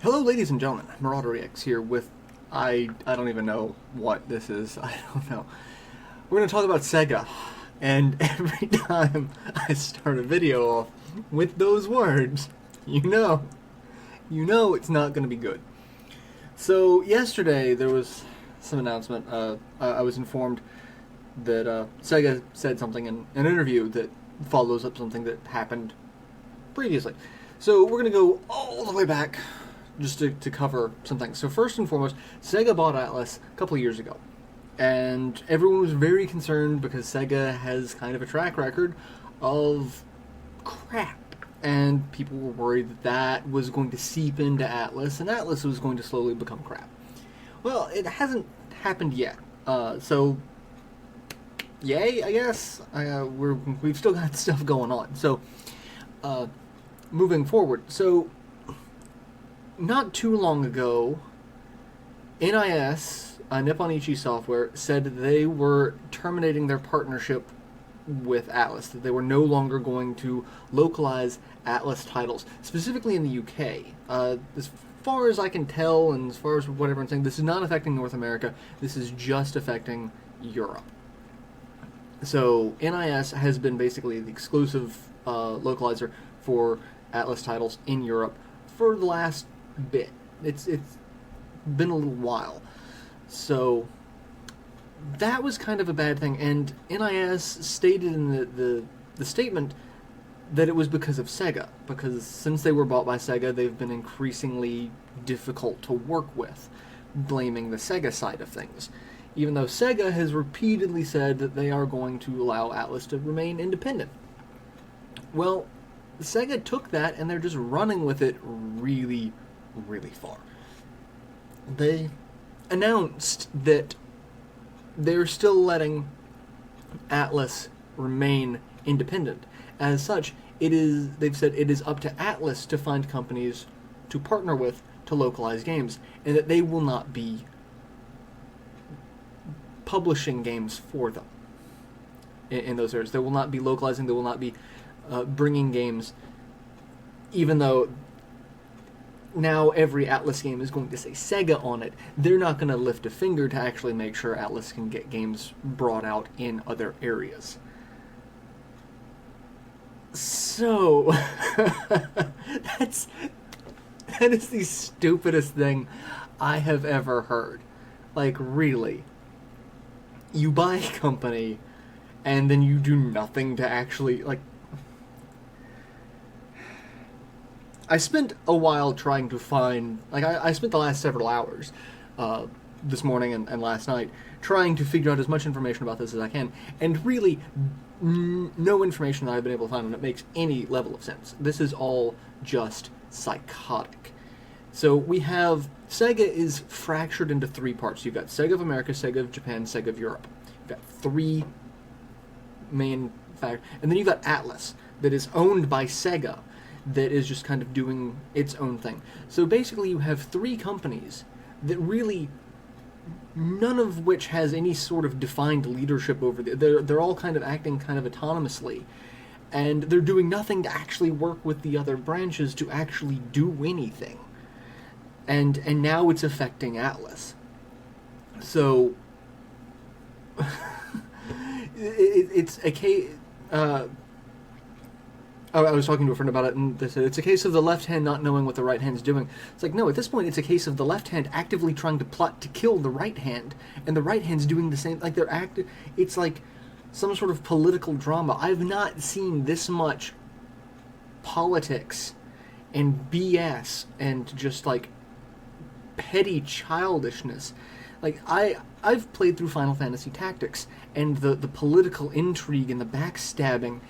Hello, ladies and gentlemen. Marauder X here with I don't even know what this is. I don't know. We're going to talk about SEGA, and every time I start a video off with those words, you know it's not going to be good. So yesterday there was some announcement. I was informed that SEGA said something in an interview that follows up something that happened previously. So we're going to go all the way back just to cover some things. So first and foremost, SEGA bought Atlus a couple of years ago. And everyone was very concerned because SEGA has kind of a track record of crap. And people were worried that that was going to seep into Atlus, and Atlus was going to slowly become crap. Well, it hasn't happened yet. So, yay, I guess. We've still got stuff going on. So, moving forward. So, not too long ago, NIS, Nippon Ichi Software, said they were terminating their partnership with Atlus, that they were no longer going to localize Atlus titles, specifically in the UK. As far as I can tell, and as far as what everyone's saying, this is not affecting North America, this is just affecting Europe. So NIS has been basically the exclusive localizer for Atlus titles in Europe for the last bit. It's been a little while. So that was kind of a bad thing, and NIS stated in the statement that it was because of SEGA, because since they were bought by SEGA, they've been increasingly difficult to work with, blaming the SEGA side of things, even though SEGA has repeatedly said that they are going to allow Atlus to remain independent. Well, SEGA took that, and they're just running with it really, really far. They announced that they're still letting Atlus remain independent. As such, they've said it is up to Atlus to find companies to partner with to localize games, and that they will not be publishing games for them in those areas. They will not be localizing, they will not be bringing games, even though now every Atlus game is going to say SEGA on it. They're not going to lift a finger to actually make sure Atlus can get games brought out in other areas. So, that is the stupidest thing I have ever heard. Like, really. You buy a company, and then you do nothing to actually, like... I spent a while trying to find... Like, I spent the last several hours, this morning and last night, trying to figure out as much information about this as I can, and really, no information that I've been able to find on it makes any level of sense. This is all just psychotic. So we have... SEGA is fractured into three parts. You've got SEGA of America, SEGA of Japan, SEGA of Europe. You've got three main factors. And then you've got Atlus, that is owned by SEGA, that is just kind of doing its own thing. So basically you have three companies that really, none of which has any sort of defined leadership over they're all kind of acting kind of autonomously, and they're doing nothing to actually work with the other branches to actually do anything. And now it's affecting Atlus. So it's a case... I was talking to a friend about it, and they said it's a case of the left hand not knowing what the right hand's doing. It's like, no, at this point, it's a case of the left hand actively trying to plot to kill the right hand, and the right hand's doing the same. Like, it's like some sort of political drama. I've not seen this much politics and BS and just, like, petty childishness. Like, I've played through Final Fantasy Tactics, and the political intrigue and the backstabbing...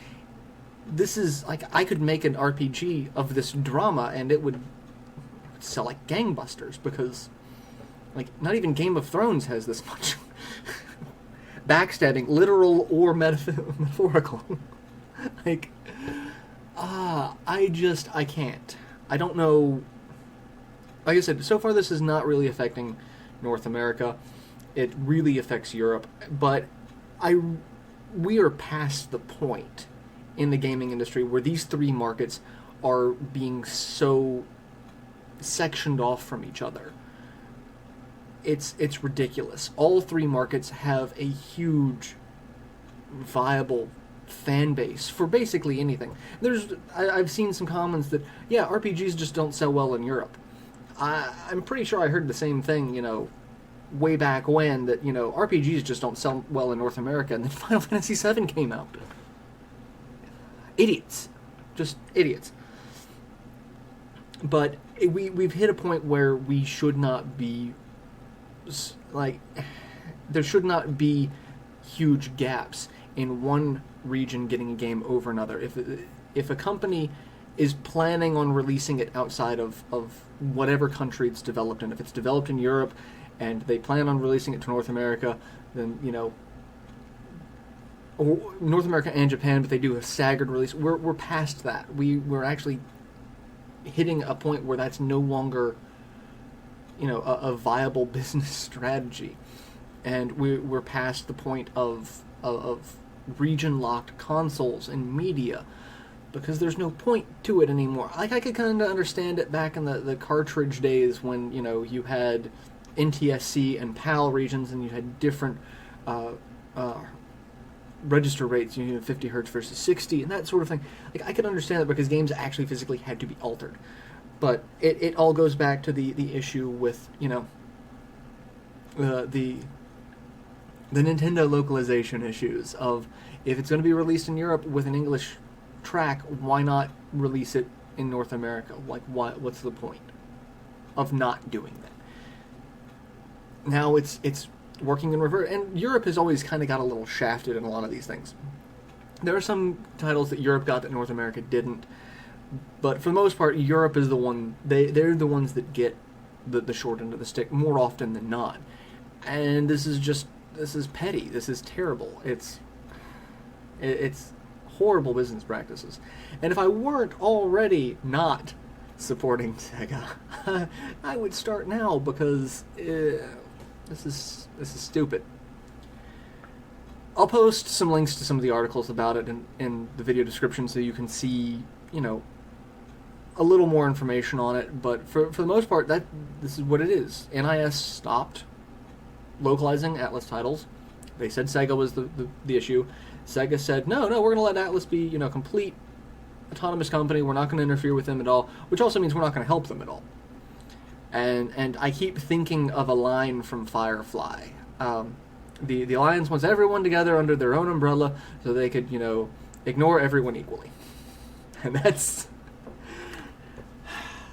This is, like, I could make an RPG of this drama, and it would sell like gangbusters, because, like, not even Game of Thrones has this much backstabbing, literal or metaphorical. Like, I can't. I don't know. Like I said, so far this is not really affecting North America. It really affects Europe, but we are past the point in the gaming industry where these three markets are being so sectioned off from each other. It's ridiculous. All three markets have a huge, viable fan base for basically anything. I've seen some comments that, yeah, RPGs just don't sell well in Europe. I'm pretty sure I heard the same thing, way back when, that, RPGs just don't sell well in North America, and then Final Fantasy VII came out. Idiots. Just idiots. But we've hit a point where we should not be, there should not be huge gaps in one region getting a game over another. If a company is planning on releasing it outside of whatever country it's developed in, if it's developed in Europe and they plan on releasing it to North America, then, or North America and Japan, but they do a staggered release, we're past that. We're actually hitting a point where that's no longer, a viable business strategy. And we're past the point of region-locked consoles and media, because there's no point to it anymore. I could kind of understand it back in the cartridge days when, you had NTSC and PAL regions and you had different register rates, 50 hertz versus 60 and that sort of thing. I could understand that because games actually physically had to be altered. But it all goes back to the issue with, the Nintendo localization issues of, if it's going to be released in Europe with an English track, why not release it in North America? What's the point of not doing that? Now it's working in reverse, and Europe has always kind of got a little shafted in a lot of these things. There are some titles that Europe got that North America didn't, but for the most part, Europe is the one, they're the ones that get the short end of the stick more often than not. And this is petty. This is terrible. It's horrible business practices. And if I weren't already not supporting SEGA, I would start now, because this is stupid. I'll post some links to some of the articles about it in the video description so you can see, a little more information on it. But for the most part, this is what it is. NIS stopped localizing Atlus titles. They said SEGA was the issue. SEGA said, no, we're going to let Atlus be, complete autonomous company. We're not going to interfere with them at all, which also means we're not going to help them at all. And I keep thinking of a line from Firefly. The Alliance wants everyone together under their own umbrella so they could, ignore everyone equally. And that's...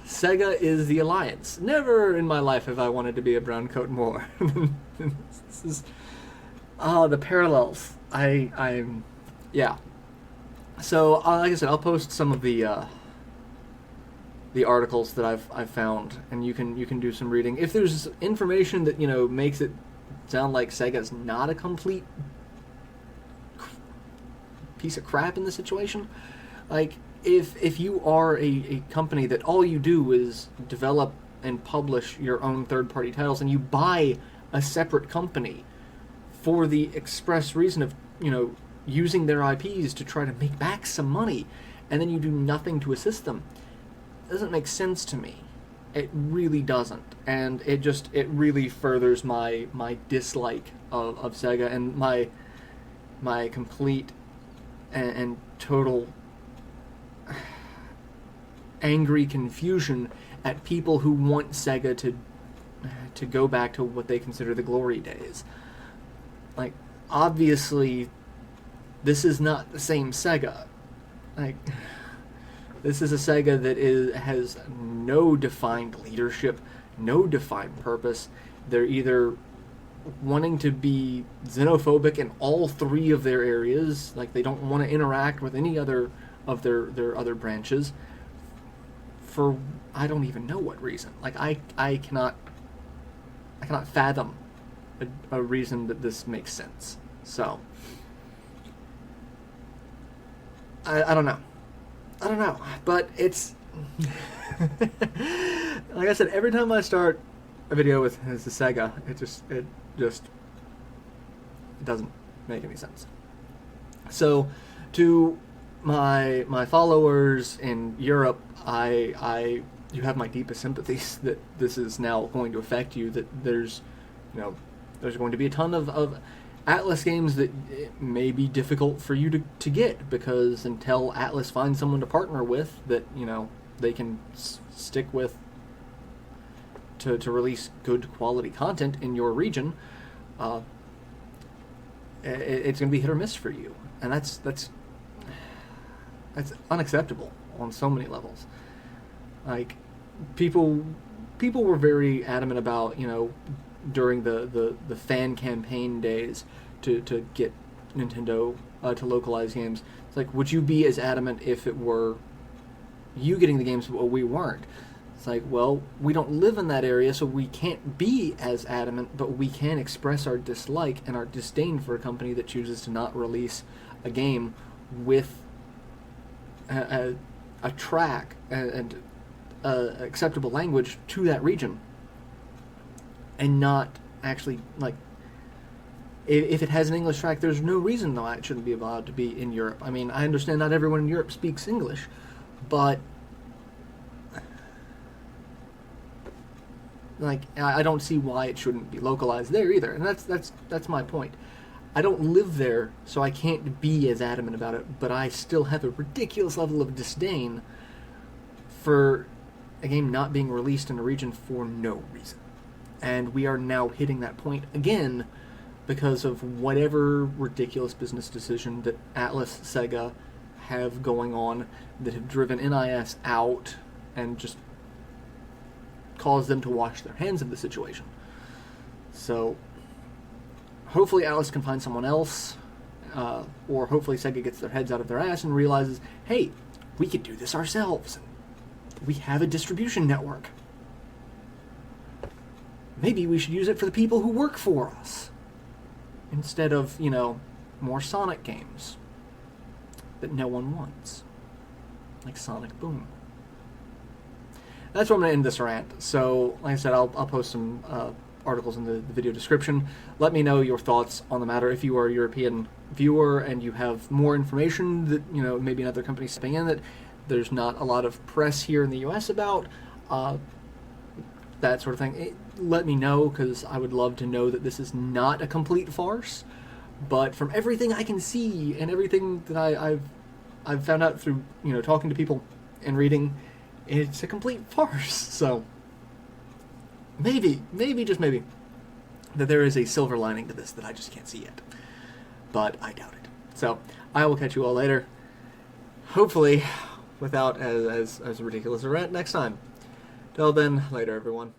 SEGA is the Alliance. Never in my life have I wanted to be a brown coat more. This is... the parallels. Yeah. So, like I said, I'll post some of the articles that I've found, and you can do some reading. If there's information that makes it sound like Sega's not a complete piece of crap in the situation, like if you are a company that all you do is develop and publish your own third-party titles, and you buy a separate company for the express reason of using their IPs to try to make back some money, and then you do nothing to assist them, it doesn't make sense to me. It really doesn't, and it really furthers my dislike of SEGA and my complete and total angry confusion at people who want SEGA to go back to what they consider the glory days. Like, obviously, this is not the same SEGA. Like, this is a SEGA that has no defined leadership, no defined purpose. They're either wanting to be xenophobic in all three of their areas, like they don't want to interact with any other of their other branches, for I don't even know what reason. Like, I cannot fathom a reason that this makes sense. So I don't know. But it's like I said, every time I start a video with the SEGA, it just doesn't make any sense. So, to my followers in Europe, you have my deepest sympathies that this is now going to affect you. That there's, you know, there's going to be a ton of Atlus games that may be difficult for you to get, because until Atlus finds someone to partner with that, you know, they can stick with to release good quality content in your region, it's going to be hit or miss for you, and that's unacceptable on so many levels. Like, people were very adamant about, you know, during the fan campaign days to get Nintendo to localize games. It's like, would you be as adamant if it were you getting the games but we weren't? It's like, well, we don't live in that area, so we can't be as adamant, but we can express our dislike and our disdain for a company that chooses to not release a game with a track and acceptable language to that region, and not actually, like, if it has an English track, there's no reason why it shouldn't be allowed to be in Europe. I mean, I understand not everyone in Europe speaks English, but like, I don't see why it shouldn't be localized there either, and that's my point. I don't live there, so I can't be as adamant about it, but I still have a ridiculous level of disdain for a game not being released in a region for no reason. And we are now hitting that point again because of whatever ridiculous business decision that Atlus, SEGA have going on, that have driven NIS out and just caused them to wash their hands of the situation. So hopefully Atlus can find someone else, or hopefully SEGA gets their heads out of their ass and realizes, hey, we could do this ourselves. We have a distribution network. Maybe we should use it for the people who work for us, instead of, you know, more Sonic games that no one wants, like Sonic Boom. That's where I'm going to end this rant. So, like I said, I'll post some articles in the video description. Let me know your thoughts on the matter. If you are a European viewer and you have more information that, you know, maybe another company stepping in that there's not a lot of press here in the US about, that sort of thing, let me know, because I would love to know that this is not a complete farce. But from everything I can see and everything that I've found out through, you know, talking to people and reading, it's a complete farce. So maybe, just maybe, that there is a silver lining to this that I just can't see yet. But I doubt it. So I will catch you all later. Hopefully without as ridiculous a rant next time. Till then, later everyone.